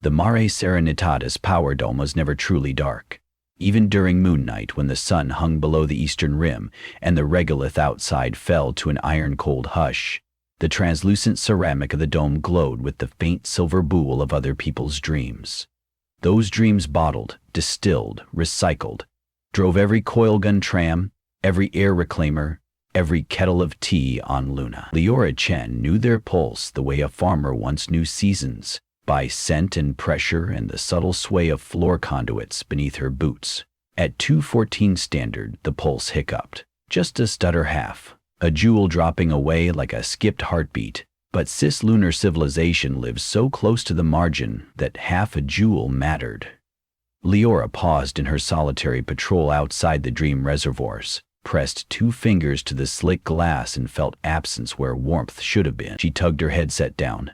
The Mare Serenitatis power dome was never truly dark. Even during moon night, when the sun hung below the eastern rim and the regolith outside fell to an iron-cold hush, the translucent ceramic of the dome glowed with the faint silver bool of other people's dreams. Those dreams bottled, distilled, recycled, drove every coil-gun tram, every air reclaimer, every kettle of tea on Luna. Leora Chen knew their pulse the way a farmer once knew seasons, by scent and pressure and the subtle sway of floor conduits beneath her boots. At 2:14 standard, the pulse hiccuped. Just a stutter half, a jewel dropping away like a skipped heartbeat. But cislunar civilization lives so close to the margin that half a jewel mattered. Leora paused in her solitary patrol outside the dream reservoirs, pressed 2 fingers to the slick glass and felt absence where warmth should have been. She tugged her headset down.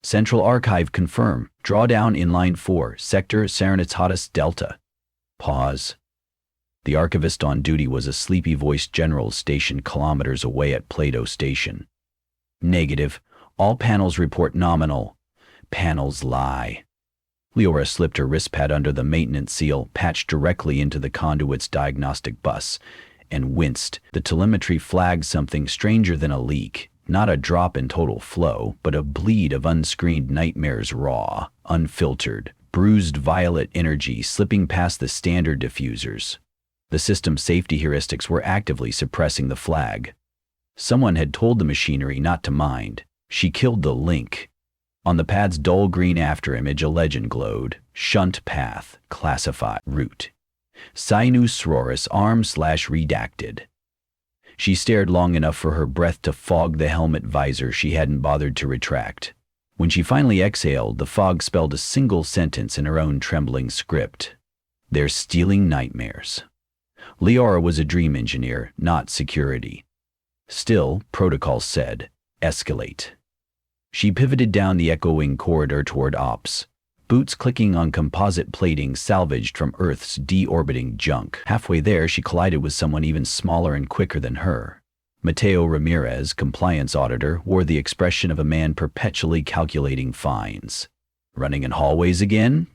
Central Archive confirm. Drawdown in Line 4, Sector Serenitatis Delta. Pause. The archivist on duty was a sleepy-voiced general stationed kilometers away at Plato Station. Negative. All panels report nominal. Panels lie. Leora slipped her wristpad under the maintenance seal, patched directly into the conduit's diagnostic bus, and winced. The telemetry flagged something stranger than a leak. Not a drop in total flow, but a bleed of unscreened nightmares, raw, unfiltered, bruised violet energy slipping past the standard diffusers. The system's safety heuristics were actively suppressing the flag. Someone had told the machinery not to mind. She killed the link. On the pad's dull green afterimage, a legend glowed. Shunt path, classified, route. Sinus roris arm/redacted. She stared long enough for her breath to fog the helmet visor she hadn't bothered to retract. When she finally exhaled, the fog spelled a single sentence in her own trembling script. They're stealing nightmares. Leora was a dream engineer, not security. Still, protocol said, escalate. She pivoted down the echoing corridor toward ops, boots clicking on composite plating salvaged from Earth's deorbiting junk. Halfway there, she collided with someone even smaller and quicker than her. Mateo Ramirez, compliance auditor, wore the expression of a man perpetually calculating fines. Running in hallways again?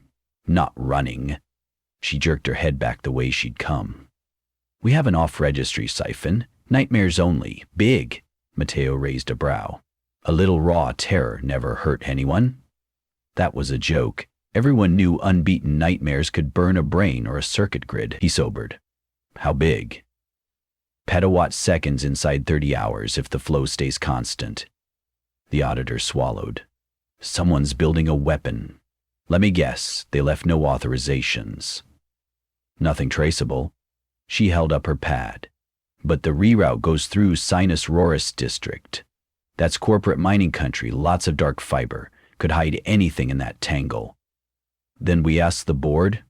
Not running. She jerked her head back the way she'd come. We have an off-registry siphon. Nightmares only. Big. Mateo raised a brow. A little raw terror never hurt anyone. That was a joke. Everyone knew unbeaten nightmares could burn a brain or a circuit grid. He sobered. How big? Petawatt seconds inside 30 hours if the flow stays constant. The auditor swallowed. Someone's building a weapon. Let me guess, they left no authorizations. Nothing traceable. She held up her pad. But the reroute goes through Sinus Roris district. That's corporate mining country, lots of dark fiber. Could hide anything in that tangle. Then we asked the board.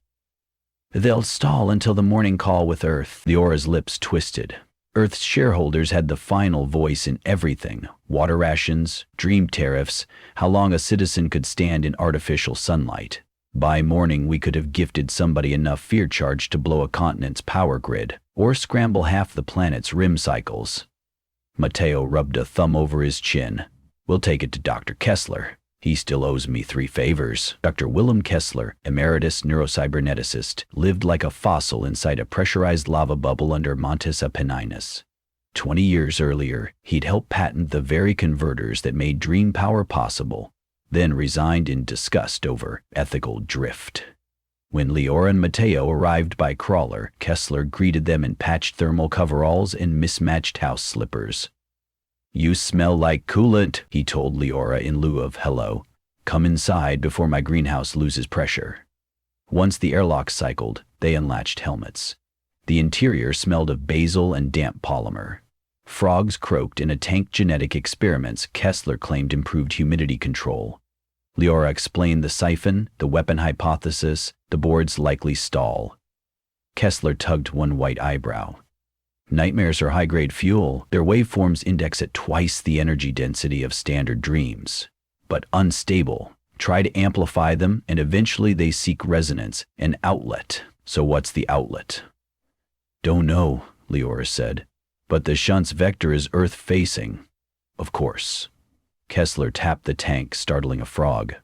They'll stall until the morning call with Earth. Leora's lips twisted. Earth's shareholders had the final voice in everything. Water rations, dream tariffs, how long a citizen could stand in artificial sunlight. By morning, we could have gifted somebody enough fear charge to blow a continent's power grid, or scramble half the planet's rim cycles. Mateo rubbed a thumb over his chin. We'll take it to Dr. Kessler. He still owes me 3 favors. Dr. Willem Kessler, emeritus neurocyberneticist, lived like a fossil inside a pressurized lava bubble under Montes Apenninus. 20 years earlier, he'd helped patent the very converters that made dream power possible, then resigned in disgust over ethical drift. When Leora and Mateo arrived by crawler, Kessler greeted them in patched thermal coveralls and mismatched house slippers. You smell like coolant, he told Leora in lieu of hello. Come inside before my greenhouse loses pressure. Once the airlock cycled, they unlatched helmets. The interior smelled of basil and damp polymer. Frogs croaked in a tank genetic experiments Kessler claimed improved humidity control. Leora explained the siphon, the weapon hypothesis, the board's likely stall. Kessler tugged one white eyebrow. Nightmares are high-grade fuel. Their waveforms index at twice the energy density of standard dreams. But unstable. Try to amplify them, and eventually they seek resonance, an outlet. So what's the outlet? Don't know, Leora said. But the shunt's vector is Earth-facing. Of course. Kessler tapped the tank, startling a frog.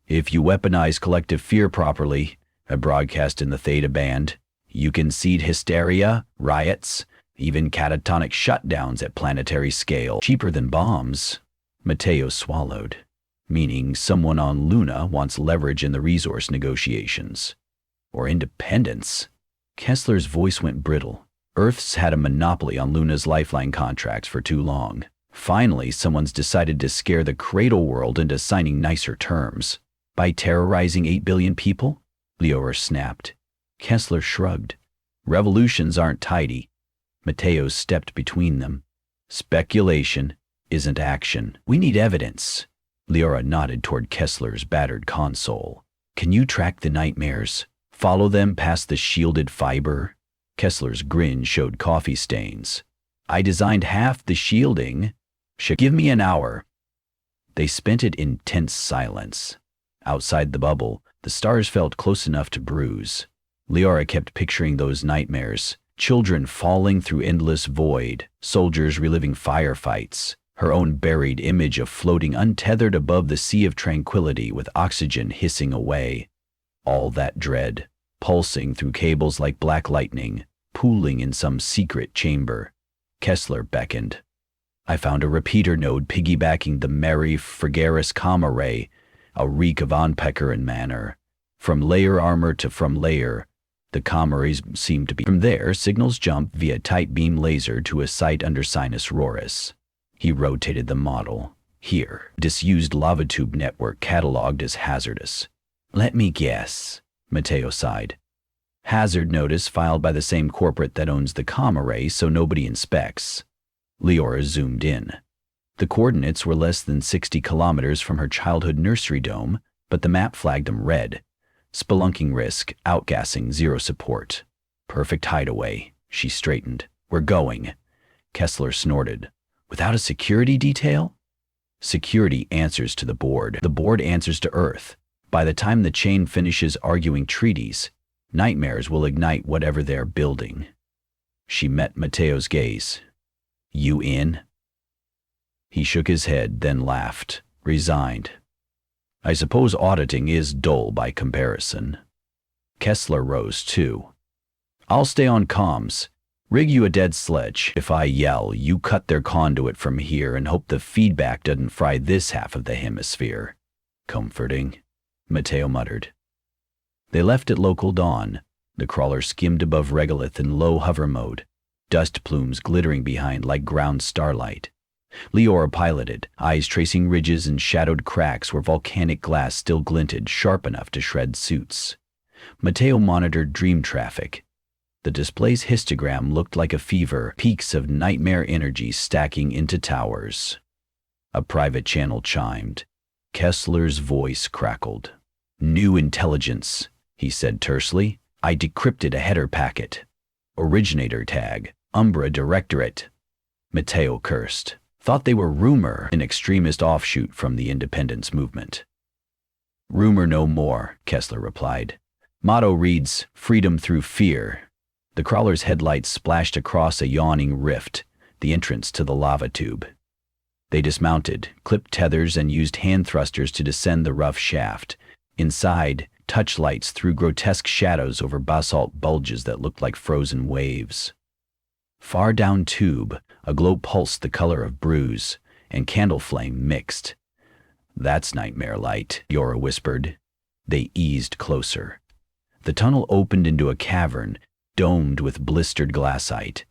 If you weaponize collective fear properly, a broadcast in the Theta Band, you can seed hysteria, riots, even catatonic shutdowns at planetary scale. Cheaper than bombs. Mateo swallowed, meaning someone on Luna wants leverage in the resource negotiations. Or independence. Kessler's voice went brittle. Earth's had a monopoly on Luna's lifeline contracts for too long. Finally, someone's decided to scare the cradle world into signing nicer terms. By terrorizing 8 billion people? Leora snapped. Kessler shrugged. Revolutions aren't tidy. Mateo stepped between them. Speculation isn't action. We need evidence. Leora nodded toward Kessler's battered console. Can you track the nightmares? Follow them past the shielded fiber? Kessler's grin showed coffee stains. I designed half the shielding. Give me an hour. They spent it in tense silence. Outside the bubble, the stars felt close enough to bruise. Leora kept picturing those nightmares. Children falling through endless void, soldiers reliving firefights, her own buried image of floating untethered above the sea of tranquility with oxygen hissing away. All that dread, pulsing through cables like black lightning, pooling in some secret chamber. Kessler beckoned. I found a repeater node piggybacking the merry Frigorous Gamma ray, a reek of Onpecker manner. From layer armor to from layer, the Gamma rays seemed to be. From there, signals jumped via tight beam laser to a site under Sinus Roris. He rotated the model. Here, disused lava tube network cataloged as hazardous. Let me guess, Mateo sighed. Hazard notice filed by the same corporate that owns the Gamma ray, so nobody inspects. Leora zoomed in. The coordinates were less than 60 kilometers from her childhood nursery dome, but the map flagged them red. Spelunking risk, outgassing, zero support. Perfect hideaway. She straightened. We're going. Kessler snorted. Without a security detail? Security answers to the board. The board answers to Earth. By the time the chain finishes arguing treaties, nightmares will ignite whatever they're building. She met Mateo's gaze. You in? He shook his head, then laughed, resigned. I suppose auditing is dull by comparison. Kessler rose too. I'll stay on comms. Rig you a dead sledge. If I yell, you cut their conduit from here and hope the feedback doesn't fry this half of the hemisphere. Comforting, Mateo muttered. They left at local dawn. The crawler skimmed above regolith in low hover mode, dust plumes glittering behind like ground starlight. Leora piloted, eyes tracing ridges and shadowed cracks where volcanic glass still glinted sharp enough to shred suits. Mateo monitored dream traffic. The display's histogram looked like a fever, peaks of nightmare energy stacking into towers. A private channel chimed. Kessler's voice crackled. New intelligence, he said tersely. I decrypted a header packet. Originator tag, Umbra Directorate. Mateo cursed. Thought they were rumor, an extremist offshoot from the independence movement. Rumor no more, Kessler replied. Motto reads, freedom through fear. The crawler's headlights splashed across a yawning rift, the entrance to the lava tube. They dismounted, clipped tethers and used hand thrusters to descend the rough shaft. Inside, touch lights threw grotesque shadows over basalt bulges that looked like frozen waves. Far down tube, a glow pulsed the color of bruise, and candle flame mixed. That's nightmare light, Leora whispered. They eased closer. The tunnel opened into a cavern, domed with blistered glassite.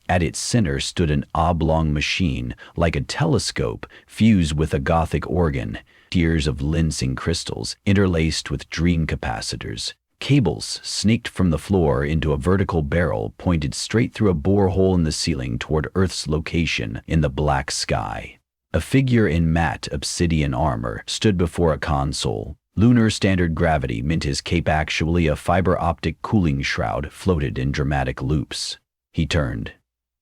At its center stood an oblong machine, like a telescope fused with a Gothic organ, tiers of lensing crystals interlaced with dream capacitors. Cables snaked from the floor into a vertical barrel pointed straight through a borehole in the ceiling toward Earth's location in the black sky. A figure in matte obsidian armor stood before a console. Lunar standard gravity meant his cape actually a fiber-optic cooling shroud floated in dramatic loops. He turned.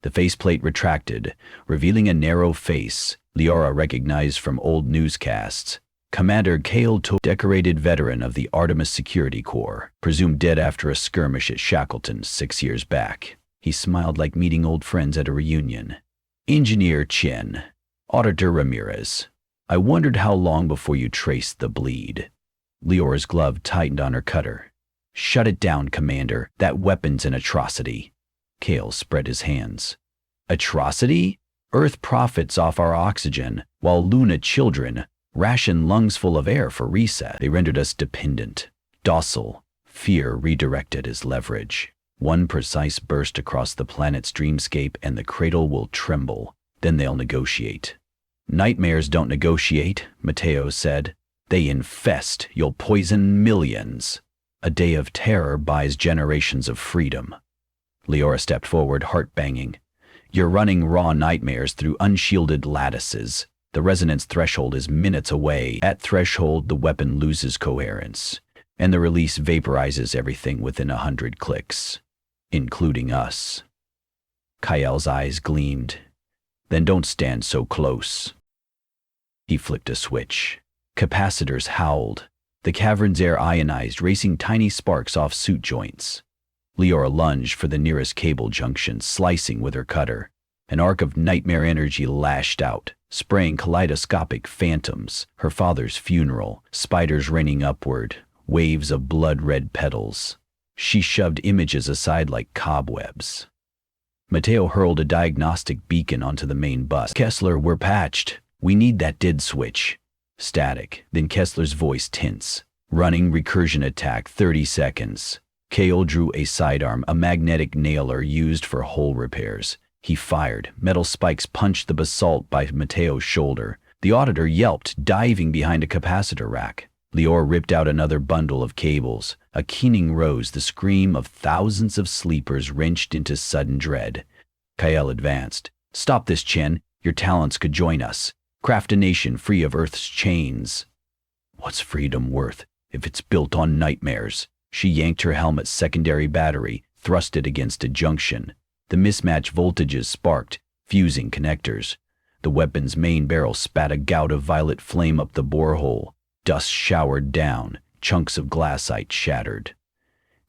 The faceplate retracted, revealing a narrow face Leora recognized from old newscasts. Commander Kale To, decorated veteran of the Artemis Security Corps, presumed dead after a skirmish at Shackleton 6 years back. He smiled like meeting old friends at a reunion. Engineer Chin. Auditor Ramirez. I wondered how long before you traced the bleed. Leora's glove tightened on her cutter. "Shut it down, Commander. That weapon's an atrocity." Kale spread his hands. "Atrocity? Earth profits off our oxygen, while Luna children ration lungs full of air for reset. They rendered us dependent, docile, fear redirected as leverage. One precise burst across the planet's dreamscape and the cradle will tremble. Then they'll negotiate." "Nightmares don't negotiate," Mateo said. "They infest. You'll poison millions. A day of terror buys generations of freedom." Leora stepped forward, heart banging. "You're running raw nightmares through unshielded lattices. The resonance threshold is minutes away. At threshold, the weapon loses coherence, and the release vaporizes everything within 100 clicks, including us." Kael's eyes gleamed. "Then don't stand so close." He flicked a switch. Capacitors howled. The cavern's air ionized, racing tiny sparks off suit joints. Leora lunged for the nearest cable junction, slicing with her cutter. An arc of nightmare energy lashed out, spraying kaleidoscopic phantoms, her father's funeral, spiders raining upward, waves of blood-red petals. She shoved images aside like cobwebs. Mateo hurled a diagnostic beacon onto the main bus. "Kessler, we're patched. We need that dead switch." Static, then Kessler's voice tense. "Running recursion attack, 30 seconds. Kale drew a sidearm, a magnetic nailer used for hole repairs. He fired. Metal spikes punched the basalt by Mateo's shoulder. The auditor yelped, diving behind a capacitor rack. Leora ripped out another bundle of cables. A keening rose, the scream of thousands of sleepers wrenched into sudden dread. Kael advanced. "Stop this, Chen. Your talents could join us. Craft a nation free of Earth's chains." "What's freedom worth if it's built on nightmares?" She yanked her helmet's secondary battery, thrust it against a junction. The mismatched voltages sparked, fusing connectors. The weapon's main barrel spat a gout of violet flame up the borehole. Dust showered down, chunks of glassite shattered.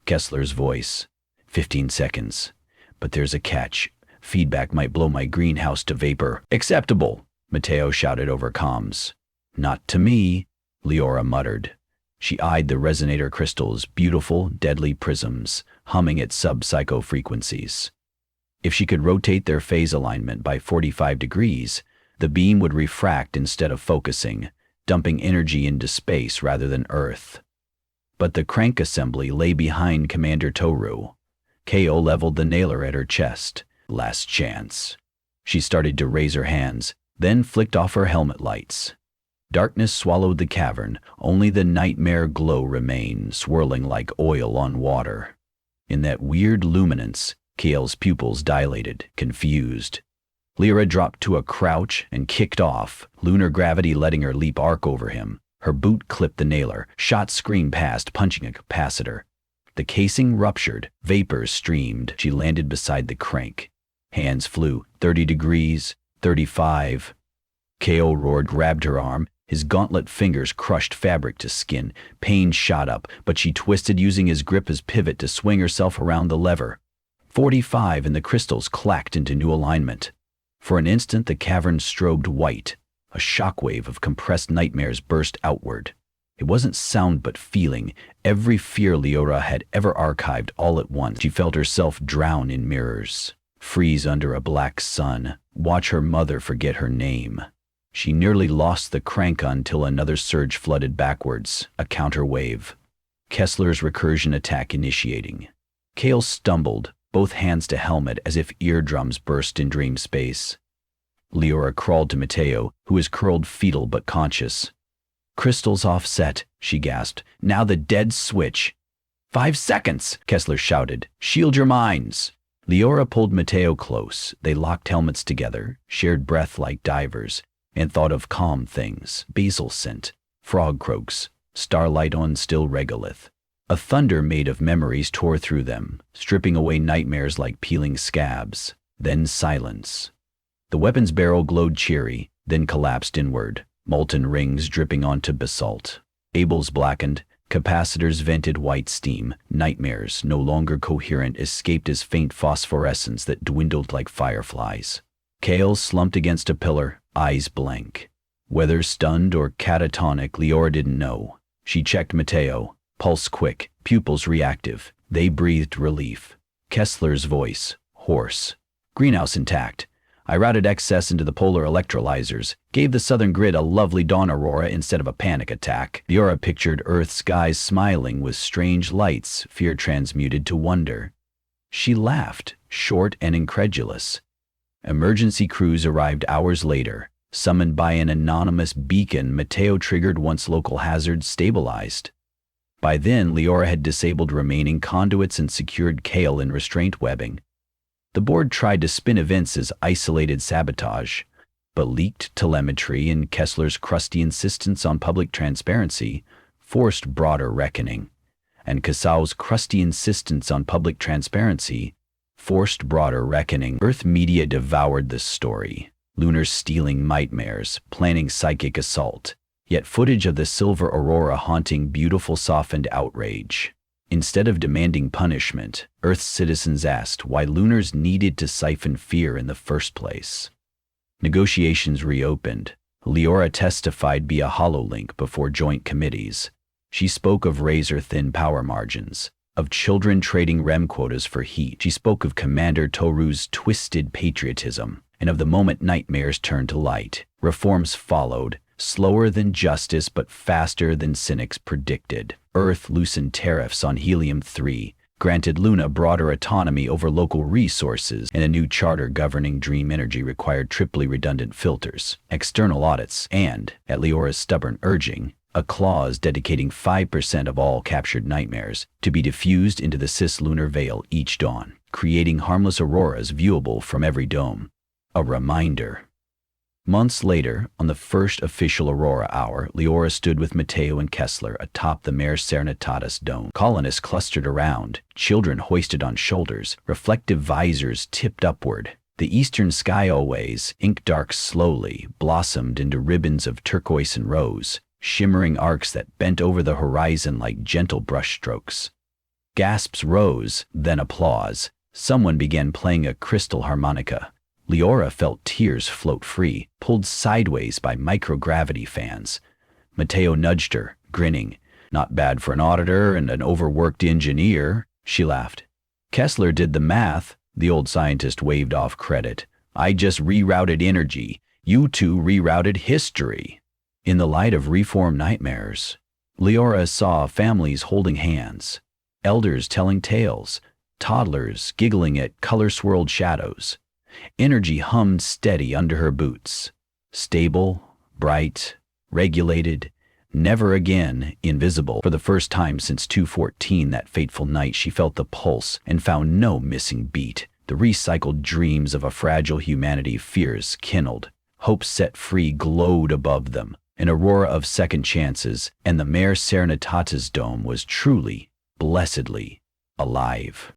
Kessler's voice. 15 seconds. But there's a catch. Feedback might blow my greenhouse to vapor. "Acceptable," Mateo shouted over comms. "Not to me," Leora muttered. She eyed the resonator crystals, beautiful, deadly prisms, humming at sub-psycho frequencies. If she could rotate their phase alignment by 45 degrees, the beam would refract instead of focusing, dumping energy into space rather than Earth. But the crank assembly lay behind Commander Toru. Ko leveled the nailer at her chest. Last chance. She started to raise her hands, then flicked off her helmet lights. Darkness swallowed the cavern. Only the nightmare glow remained, swirling like oil on water. In that weird luminance, Kael's pupils dilated, confused. Lyra dropped to a crouch and kicked off, lunar gravity letting her leap arc over him. Her boot clipped the nailer, shot screamed past, punching a capacitor. The casing ruptured, vapors streamed. She landed beside the crank. Hands flew, 30 degrees, 35. Ko roared, grabbed her arm. His gauntlet fingers crushed fabric to skin. Pain shot up, but she twisted, using his grip as pivot to swing herself around the lever. 45, and the crystals clacked into new alignment. For an instant, the cavern strobed white. A shockwave of compressed nightmares burst outward. It wasn't sound but feeling, every fear Leora had ever archived all at once. She felt herself drown in mirrors, freeze under a black sun, watch her mother forget her name. She nearly lost the crank until another surge flooded backwards, a counterwave. Kessler's recursion attack initiating. Kale stumbled, both hands to helmet as if eardrums burst in dream space. Leora crawled to Mateo, who was curled fetal but conscious. "Crystals offset," she gasped. "Now the dead switch." 5 seconds, Kessler shouted. "Shield your minds." Leora pulled Mateo close. They locked helmets together, shared breath like divers, and thought of calm things, basil scent, frog croaks, starlight on still regolith. A thunder made of memories tore through them, stripping away nightmares like peeling scabs. Then silence. The weapon's barrel glowed cheery, then collapsed inward, molten rings dripping onto basalt. Abels blackened, capacitors vented white steam. Nightmares, no longer coherent, escaped as faint phosphorescence that dwindled like fireflies. Kale slumped against a pillar, eyes blank. Whether stunned or catatonic, Leora didn't know. She checked Matteo, pulse quick, pupils reactive. They breathed relief. Kessler's voice, hoarse. Greenhouse intact. I routed excess into the polar electrolyzers, gave the southern grid a lovely dawn aurora instead of a panic attack. Liora pictured Earth's skies smiling with strange lights, fear transmuted to wonder. She laughed, short and incredulous. Emergency crews arrived hours later, summoned by an anonymous beacon Matteo triggered once local hazards stabilized. By then, Liora had disabled remaining conduits and secured Kale in restraint webbing. The board tried to spin events as isolated sabotage, but leaked telemetry and Kessler's crusty insistence on public transparency forced broader reckoning. And Cassau's crusty insistence on public transparency forced broader reckoning. Earth media devoured the story. Lunars stealing nightmares, planning psychic assault, yet footage of the silver aurora haunting beautiful softened outrage. Instead of demanding punishment, Earth's citizens asked why Lunars needed to siphon fear in the first place. Negotiations reopened. Liora testified via HoloLink before joint committees. She spoke of razor-thin power margins, of children trading REM quotas for heat. She spoke of Commander Toru's twisted patriotism, and of the moment nightmares turned to light. Reforms followed, slower than justice but faster than cynics predicted. Earth loosened tariffs on helium-3, granted Luna broader autonomy over local resources, and a new charter governing Dream Energy required triply redundant filters, external audits, and, at Liora's stubborn urging, a clause dedicating 5% of all captured nightmares to be diffused into the cis-lunar veil each dawn, creating harmless auroras viewable from every dome. A reminder. Months later, on the first official aurora hour, Liora stood with Matteo and Kessler atop the Mare Serenitatis dome. Colonists clustered around, children hoisted on shoulders, reflective visors tipped upward. The eastern sky always, ink-dark slowly, blossomed into ribbons of turquoise and rose, shimmering arcs that bent over the horizon like gentle brushstrokes. Gasps rose, then applause. Someone began playing a crystal harmonica. Liora felt tears float free, pulled sideways by microgravity fans. Matteo nudged her, grinning. Not bad for an auditor and an overworked engineer, she laughed. Kessler did the math, the old scientist waved off credit. I just rerouted energy. You two rerouted history. In the light of reform nightmares, Liora saw families holding hands, elders telling tales, toddlers giggling at color-swirled shadows. Energy hummed steady under her boots. Stable, bright, regulated, never again invisible. For the first time since 214, that fateful night, she felt the pulse and found no missing beat. The recycled dreams of a fragile humanity, fears kindled, hopes set free glowed above them. An aurora of second chances, and the Mare Serenitatis dome was truly, blessedly, alive.